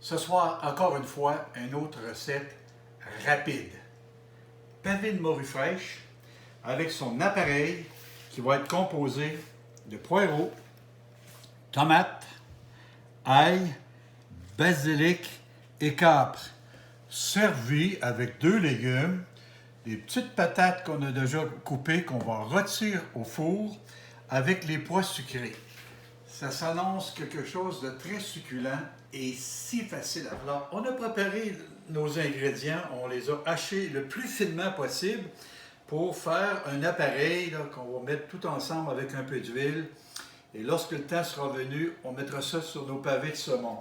Ce soir, encore une fois, une autre recette rapide. Pavé de morue fraîche avec son appareil qui va être composé de poireaux, tomates, ail, basilic et capre. Servi avec 2 légumes, des petites patates qu'on a déjà coupées qu'on va rôtir au four avec les pois sucrés. Ça s'annonce quelque chose de très succulent et si facile à faire. On a préparé nos ingrédients, on les a hachés le plus finement possible pour faire un appareil qu'on va mettre tout ensemble avec un peu d'huile. Et lorsque le temps sera venu, on mettra ça sur nos pavés de saumon.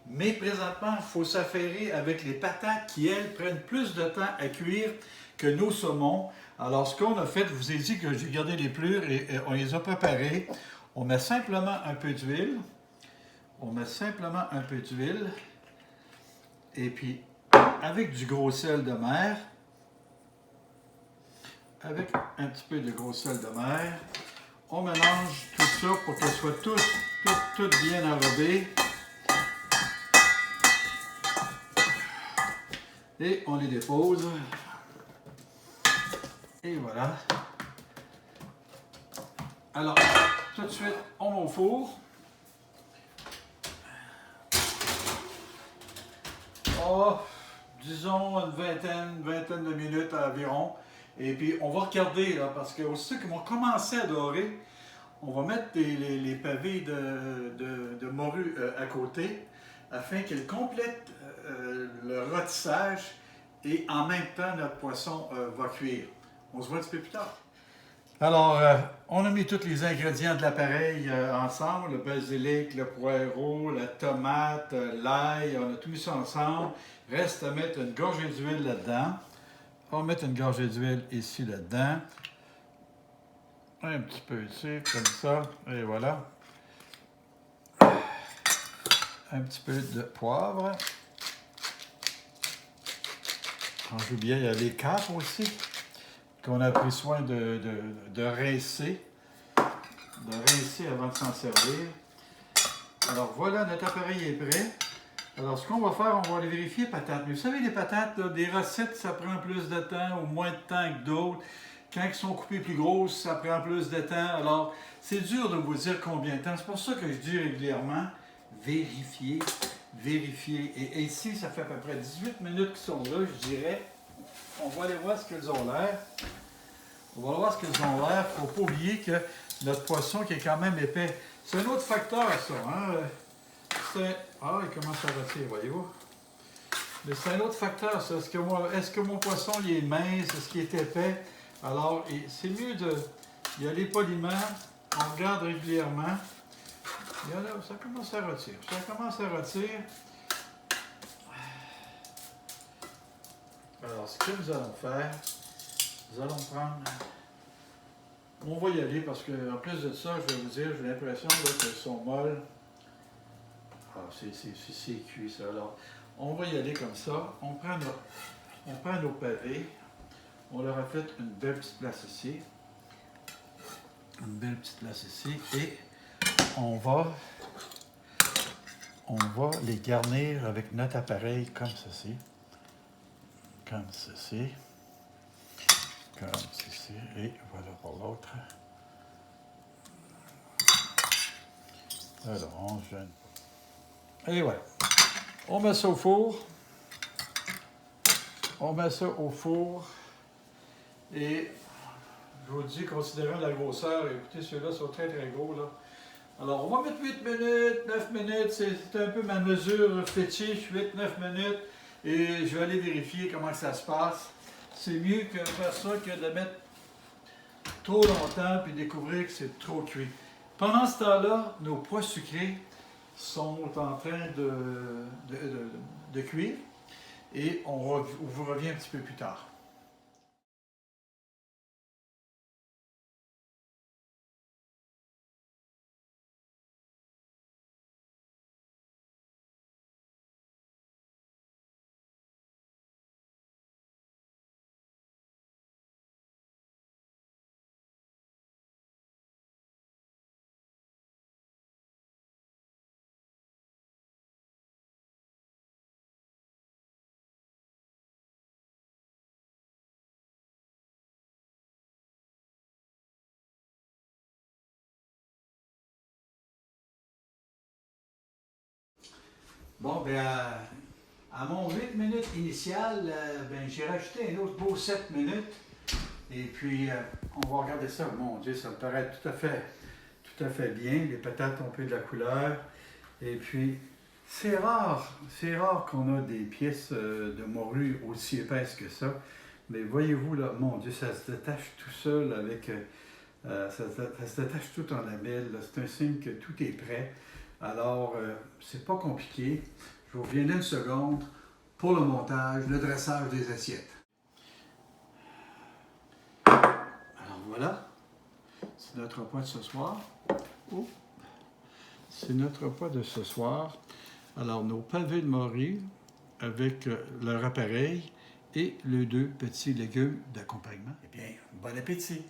Mais présentement, il faut s'affairer avec les patates qui, elles, prennent plus de temps à cuire que nos saumons. Alors, ce qu'on a fait, je vous ai dit que j'ai gardé les plures et on les a préparées. On met simplement un peu d'huile. On met simplement un peu d'huile. Et puis, avec du gros sel de mer, avec un petit peu de gros sel de mer, on mélange tout ça pour qu'elle soit tout bien enrobée. Et on les dépose. Et voilà. Alors, tout de suite, on met au four. Oh, disons une vingtaine de minutes environ. Et puis, on va regarder, là, parce que aussi qu'ils vont commencer à dorer, on va mettre les pavés de morue à côté, afin qu'ils complètent le rôtissage et en même temps, notre poisson va cuire. On se voit un petit peu plus tard. Alors, on a mis tous les ingrédients de l'appareil ensemble, le basilic, le poireau, la tomate, l'ail, on a tout mis ça ensemble. Reste à mettre une gorgée d'huile là-dedans. On va mettre une gorgée d'huile ici là-dedans. Un petit peu ici, comme ça, et voilà. Un petit peu de poivre. J'oubliais, il y a les capres aussi, qu'on a pris soin de rincer. De rincer avant de s'en servir. Alors voilà, notre appareil est prêt. Alors ce qu'on va faire, on va aller vérifier les patates. Mais vous savez, les patates, là, des recettes, ça prend plus de temps ou moins de temps que d'autres. Quand elles sont coupées plus grosses, ça prend plus de temps. Alors, c'est dur de vous dire combien de temps. C'est pour ça que je dis régulièrement, vérifier, vérifier. Et ici, ça fait à peu près 18 minutes qu'ils sont là, je dirais. On va aller voir ce qu'ils ont l'air. On va voir ce qu'ils ont l'air. Il ne faut pas oublier que notre poisson qui est quand même épais. C'est un autre facteur, ça. Hein? Ah, il commence à rôtir, voyez-vous. Mais c'est un autre facteur, ça. Est-ce que mon poisson il est mince? Est-ce qu'il est épais? Alors, c'est mieux d'y aller poliment. On regarde régulièrement. Et là, ça commence à rôtir. Ça commence à rôtir. Alors, ce que nous allons faire, nous allons prendre... On va y aller parce qu'en plus de ça, je vais vous dire, j'ai l'impression qu'elles sont molles. Ah, c'est cuit ça. Alors, on va y aller comme ça. On prend nos pavés. On leur a fait une belle petite place ici. Une belle petite place ici. Et on va les garnir avec notre appareil comme ceci. Comme ceci. Comme ceci. Et voilà pour l'autre. Alors, on gêne pas. Et voilà. On met ça au four. On met ça au four. Et je vous dis, considérant la grosseur, écoutez, ceux-là sont très très gros là. Alors, on va mettre 8 minutes, 9 minutes, c'est un peu ma mesure fétiche, 8-9 minutes. Et je vais aller vérifier comment ça se passe. C'est mieux que faire ça que de mettre trop longtemps puis découvrir que c'est trop cuit. Pendant ce temps-là, nos pois sucrés sont en train de cuire et on vous revient un petit peu plus tard. Bon, ben, à mon 8 minutes initial, ben, j'ai rajouté un autre beau 7 minutes. Et puis, on va regarder ça. Mon Dieu, ça me paraît tout à fait bien. Les patates ont pris de la couleur. Et puis, c'est rare qu'on a des pièces de morue aussi épaisses que ça. Mais voyez-vous, là, mon Dieu, ça se détache tout seul avec... ça se détache tout en lamelles. C'est un signe que tout est prêt. Alors, c'est pas compliqué. Je vous reviens dans une seconde pour le montage, le dressage des assiettes. Alors voilà, c'est notre repas de ce soir. Oh. C'est notre repas de ce soir. Alors, nos pavés de morue avec leur appareil et les deux petits légumes d'accompagnement. Eh bien, bon appétit!